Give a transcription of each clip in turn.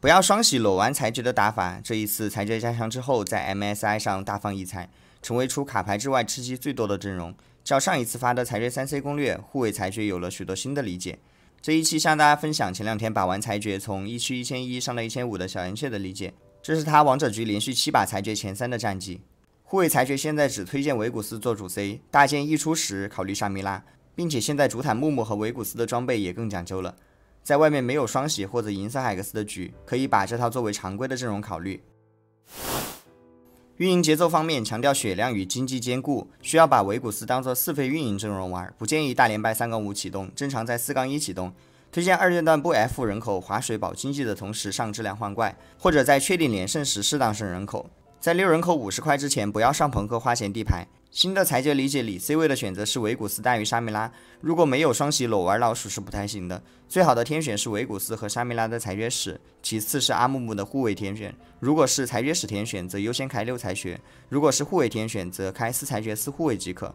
不要双喜裸玩裁决的打法，这一次裁决加强之后，在 MSI 上大放异彩，成为除卡牌之外吃鸡最多的阵容。较上一次发的裁决 3C 攻略，护卫裁决有了许多新的理解。这一期向大家分享前2天把玩裁决从1区1100上到1500的小岩雀的理解，这是他王者局连续7把裁决前3的战绩。护卫裁决现在只推荐维古斯做主 C， 大件一出时考虑沙弥拉，并且现在主坦木木和维古斯的装备也更讲究了。在外面没有双喜或者银色海克斯的局，可以把这套作为常规的阵容考虑。运营节奏方面强调血量与经济兼顾，需要把维古斯当做4费运营阵容玩，不建议大连败3-5启动，正常在4-1启动。推荐2阶段不 F 人口划水保经济的同时上质量换怪，或者在确定连胜时适当升人口。在6人口50块之前不要上朋克花钱地牌。新的裁决理解里 C 位的选择是维古斯大于沙弥拉，如果没有双喜裸玩老鼠是不太行的。最好的天选是维古斯和沙弥拉的裁决使，其次是阿木木的护卫天选。如果是裁决使天选，则优先开6裁决；如果是护卫天选，则开4裁决4护卫即可。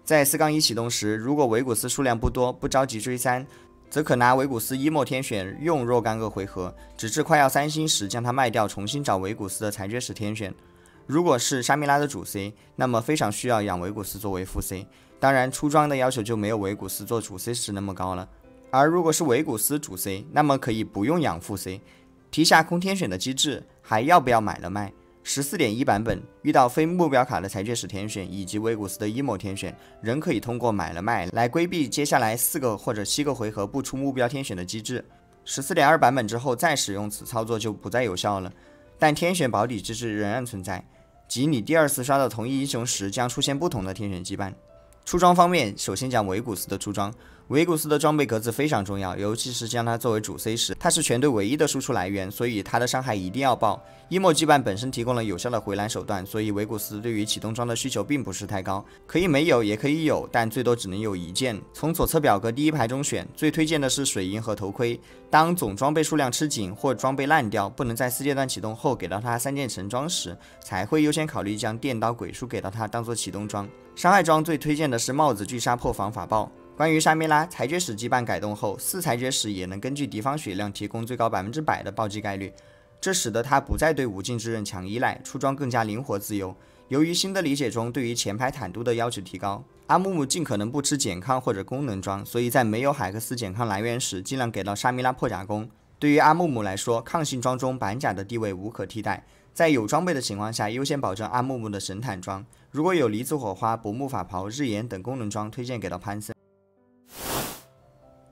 在4-1启动时，如果维古斯数量不多，不着急追3，则可拿维古斯1末天选用若干个回合，直至快要3星时将它卖掉，重新找维古斯的裁决使天选。如果是沙弥拉的主 C， 那么非常需要养维古斯作为副 C， 当然出装的要求就没有维古斯做主 C 时那么高了。而如果是维古斯主 C， 那么可以不用养副 C。 提下空天选的机制，还要不要买了卖。 14.1 版本遇到非目标卡的裁决使天选以及维古斯的1末天选，仍可以通过买了卖来规避接下来4个或者7个回合不出目标天选的机制。 14.2 版本之后再使用此操作就不再有效了，但天选保底机制仍然存在，即你第2次刷到同一英雄时将出现不同的天选羁绊。出装方面，首先讲维古斯的出装。维古斯的装备格子非常重要，尤其是将它作为主 C 时，它是全队唯一的输出来源，所以它的伤害一定要爆。1末羁绊本身提供了有效的回蓝手段，所以维古斯对于启动装的需求并不是太高，可以没有也可以有，但最多只能有1件。从左侧表格第1排中选，最推荐的是水银和头盔。当总装备数量吃紧或装备烂掉，不能在4阶段启动后给到它3件神装时，才会优先考虑将电刀鬼术给到它当做启动装。伤害装最推荐的是帽子巨杀破防法爆。关于沙弥拉，裁决使羁绊改动后，4裁决使也能根据敌方血量提供最高100%的暴击概率，这使得它不再对无尽之刃强依赖，出装更加灵活自由。由于新的理解中对于前排坦度的要求提高，阿木木尽可能不吃减抗或者功能装，所以在没有海克斯减抗来源时，尽量给到沙弥拉破甲弓。对于阿木木来说，抗性装中板甲的地位无可替代，在有装备的情况下，优先保证阿木木的神坦装。如果有离子火花、薄木法袍、日炎等功能装，推荐给到潘森。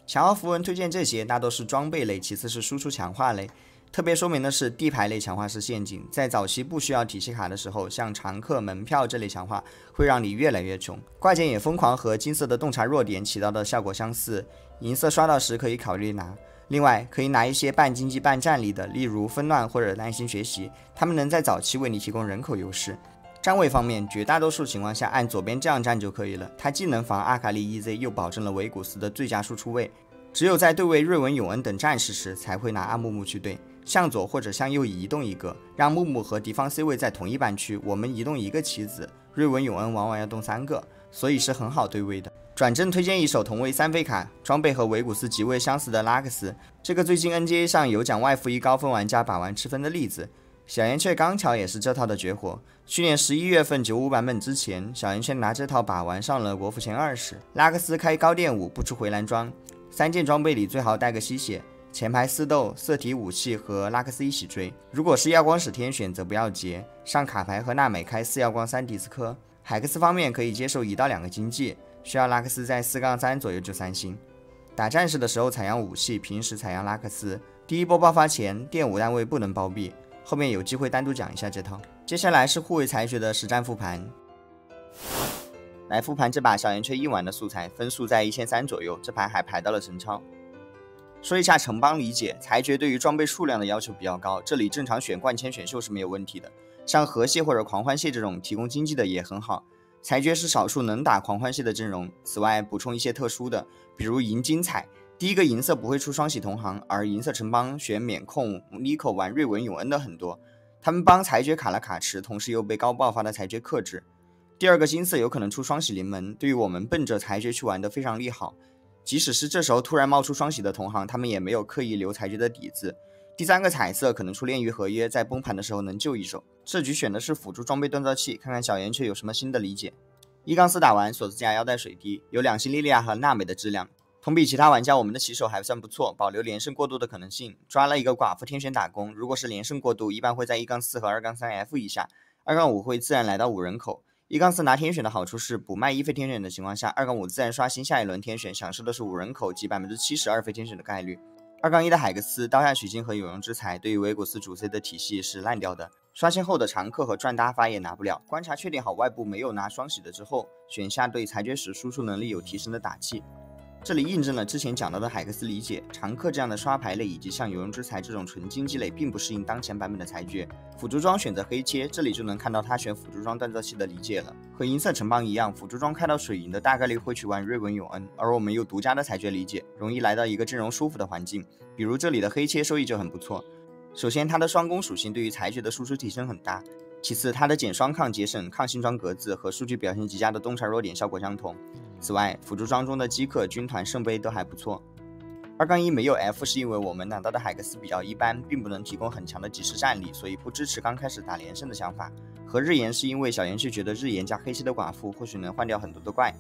强化符文推荐这些大多是装备类，其次是输出强化类。特别说明的是，地牌类强化是陷阱，在早期不需要体系卡的时候，像常客、门票这类强化会让你越来越穷。挂件也疯狂和金色的洞察弱点起到的效果相似，银色刷到时可以考虑拿。另外，可以拿一些半经济半战力的，例如纷乱或者耐心学习，他们能在早期为你提供人口优势。站位方面，绝大多数情况下按左边这样站就可以了，它既能防阿卡丽 EZ， 又保证了维古斯的最佳输出位。只有在对位瑞文、永恩等战士时，才会拿阿木木去对，向左或者向右移动一个，让木木和敌方 C 位在同一半区，我们移动1个棋子，瑞文、永恩往往要动3个，所以是很好对位的。转正推荐一手同位3费卡，装备和维古斯极为相似的拉克斯，这个最近 NGA 上有讲外服1高分玩家把玩吃分的例子。小岩雀刚巧也是这套的绝活，去年11月份95版本之前，小岩雀拿这套把玩上了国服前20，拉克斯开高电5不出回蓝装，3件装备里最好带个吸血，前排4斗、色体武器和拉克斯一起追。如果是耀光使天选则不要结，上卡牌和娜美开4耀光3迪斯科。海克斯方面可以接受1到2个经济，需要拉克斯在4-3左右就3星。打战士的时候采样武器，平时采样拉克斯。第一波爆发前电5单位不能包庇，后面有机会单独讲一下这套。接下来是护卫裁决的实战复盘。来复盘这把小岩雀1玩的素材，分数在1300左右，这盘还排到了神超。说一下城邦理解，裁决对于装备数量的要求比较高，这里正常选冠签选秀是没有问题的，像河蟹或者狂欢蟹这种提供经济的也很好。裁决是少数能打狂欢蟹的阵容，此外补充一些特殊的，比如银金彩，第一个银色不会出双喜同行，而银色城邦选免控尼可玩瑞文永恩的很多，他们帮裁决卡了卡池，同时又被高爆发的裁决克制。第二个金色有可能出双喜临门，对于我们奔着裁决去玩的非常利好，即使是这时候突然冒出双喜的同行，他们也没有刻意留裁决的底子。第三个彩色可能出炼狱合约，在崩盘的时候能救一手。这局选的是辅助装备锻造器，看看小圆雀有什么新的理解。1-4打完，锁子甲腰带水滴，有2星莉莉娅和娜美的质量。同比其他玩家，我们的起手还算不错，保留连胜过渡的可能性。抓了一个寡妇天选打工，如果是连胜过渡，一般会在1-4和2-3F 以下，2-5会自然来到5人口。1-4拿天选的好处是不卖1费天选的情况下，2-5自然刷新下一轮天选，享受的是5人口及72%费天选的概率。2-1的海格斯、刀下取经和有用之才对于维古斯主 C 的体系是烂掉的，刷新后的常客和转搭发也拿不了。观察确定好外部没有拿双喜的之后，选下对裁决时输出能力有提升的打气。这里印证了之前讲到的海克斯理解，常客这样的刷牌类以及像有用之才这种纯经济类并不适应当前版本的裁决。辅助装选择黑切，这里就能看到他选辅助装锻造器的理解了。和银色城邦一样，辅助装开到水银的大概率会去玩瑞文永恩，而我们有独家的裁决理解，容易来到一个阵容舒服的环境。比如这里的黑切收益就很不错。首先它的双攻属性对于裁决的输出提升很大，其次它的减双抗节省、抗新装格子和数据表现极佳的东柴弱点效果相同。此外，辅助装中的饥客、军团、圣杯都还不错。2-1没有 F 是因为我们拿到的海克斯比较一般，并不能提供很强的即时战力，所以不支持刚开始打连胜的想法。和日炎是因为小圆雀觉得日炎加黑切的寡妇或许能换掉很多的怪。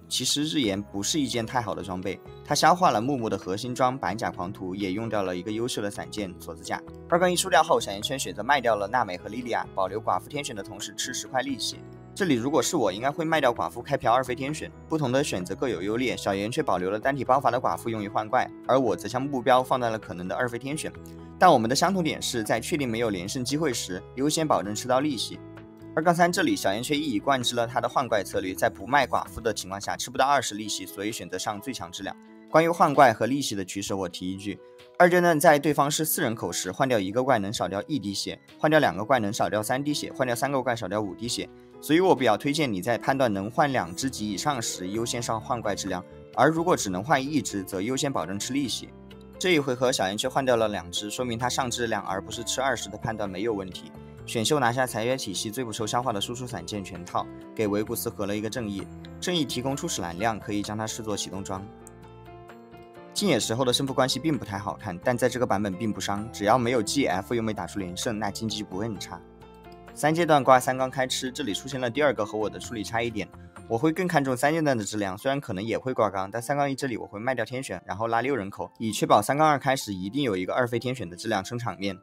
其实日炎不是一件太好的装备，它消化了木木的核心装板甲狂徒，也用掉了一个优秀的散剑锁子甲。2-1输掉后，小圆圈选择卖掉了娜美和莉莉娅，保留寡妇天选的同时吃10块利息。这里如果是我，应该会卖掉寡妇开瓢2费天选。不同的选择各有优劣，小圆却保留了单体爆发的寡妇用于换怪，而我则将目标放在了可能的2费天选。但我们的相同点是在确定没有连胜机会时，优先保证吃到利息。2-3这里小圆却一以贯之了他的换怪策略，在不卖寡妇的情况下吃不到20利息，所以选择上最强质量。关于换怪和利息的取舍，我提一句：二阶段在对方是4人口时，换掉1个怪能少掉1滴血，换掉2个怪能少掉3滴血，换掉3个怪少掉5滴血。所以我比较推荐你在判断能换2只级以上时，优先上换怪质量，而如果只能换1只，则优先保证吃利息。这一回合小圆却换掉了2只，说明他上质量而不是吃20的判断没有问题。选秀拿下裁决体系最不受消化的输出散剑全套，给维古斯合了一个正义，正义提供初始蓝量，可以将它视作启动装。竞野时候的胜负关系并不太好看，但在这个版本并不伤，只要没有 GF 又没打出连胜，那经济不会很差。3阶段挂3缸开吃，这里出现了第2个和我的处理差异点，我会更看重3阶段的质量，虽然可能也会挂缸，但3-1这里我会卖掉天选，然后拉6人口，以确保3-2开始一定有一个2费天选的质量撑场面。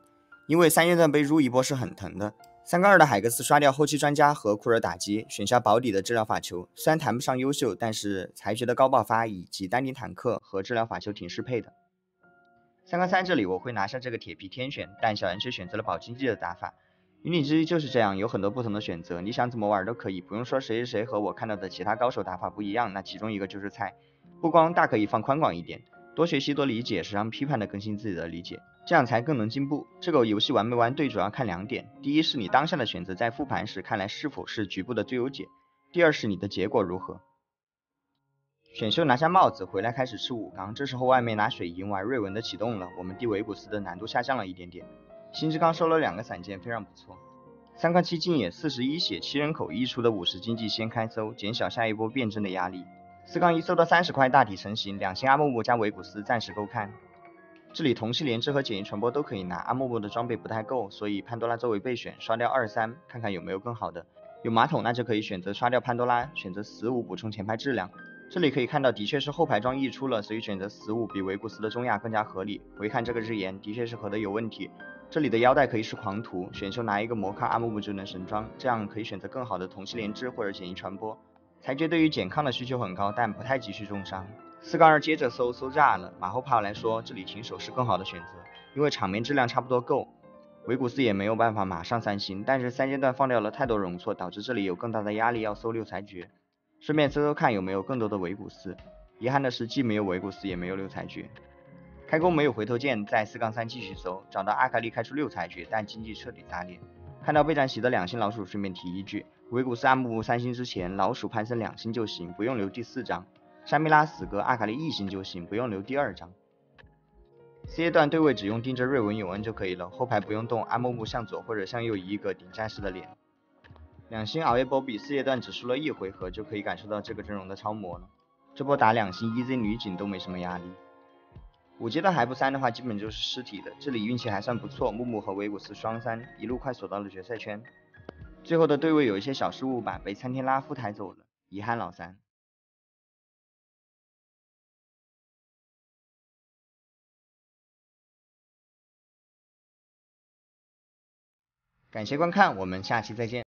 因为3阶段被入一波是很疼的。3-2的海格斯刷掉后期专家和库尔打击，选下保底的治疗法球，虽然谈不上优秀，但是裁决的高爆发以及单丁坦克和治疗法球挺适配的。3-3这里我会拿下这个铁皮天选，但小圆却选择了保经济的打法。云里之一就是这样，有很多不同的选择，你想怎么玩都可以，不用说谁谁谁和我看到的其他高手打法不一样，那其中一个就是菜。不光大可以放宽广一点，多学习多理解，时常批判的更新自己的理解，这样才更能进步。这个游戏玩没玩对主要看2点，第一是你当下的选择在复盘时看来是否是局部的最优解，第二是你的结果如何。选秀拿下帽子回来开始吃5缸，这时候外面拿水银玩瑞文的启动了，我们蒂维古斯的难度下降了一点点。星之刚收了2个散件，非常不错。3-7竞野41血7人口溢出的50经济先开搜，减小下一波辩证的压力。4-1搜到30块大体成型，2星阿木木加维古斯暂时够看。这里同系连枝和简易传播都可以拿，阿木木的装备不太够，所以潘多拉作为备选，刷掉2-3，看看有没有更好的。有马桶那就可以选择刷掉潘多拉，选择死5补充前排质量。这里可以看到的确是后排装溢出了，所以选择死5比维古斯的中亚更加合理。回看这个日炎的确是合的有问题。这里的腰带可以是狂徒，选秀拿一个摩卡阿木木就能神装，这样可以选择更好的同系连枝或者简易传播。裁决对于减抗的需求很高，但不太急需重伤。4-2接着搜炸了，马后炮来说，这里停手是更好的选择，因为场面质量差不多够。维古斯也没有办法马上3星，但是3阶段放掉了太多容错，导致这里有更大的压力要搜6裁决。顺便搜看有没有更多的维古斯，遗憾的是既没有维古斯也没有6裁决。开弓没有回头箭，在4-3继续搜，找到阿卡丽开出6裁决，但经济彻底炸裂。看到备战席的2星老鼠，顺便提一句，维古斯阿木木3星之前，老鼠潘森2星就行，不用留第4张。沙米拉死哥阿卡丽1星就行，不用留第2张。4阶段对位只用盯着瑞文永恩就可以了，后排不用动，阿木木向左或者向右移一个顶战士的脸。2星熬夜波比4阶段只输了1回合，就可以感受到这个阵容的超模了。这波打2星 EZ 女警都没什么压力。5阶的海普3的话，基本就是尸体的。这里运气还算不错，木木和维古斯双3，一路快锁到了决赛圈。最后的对位有一些小失误吧，被参天拉夫抬走了，遗憾老三。感谢观看，我们下期再见。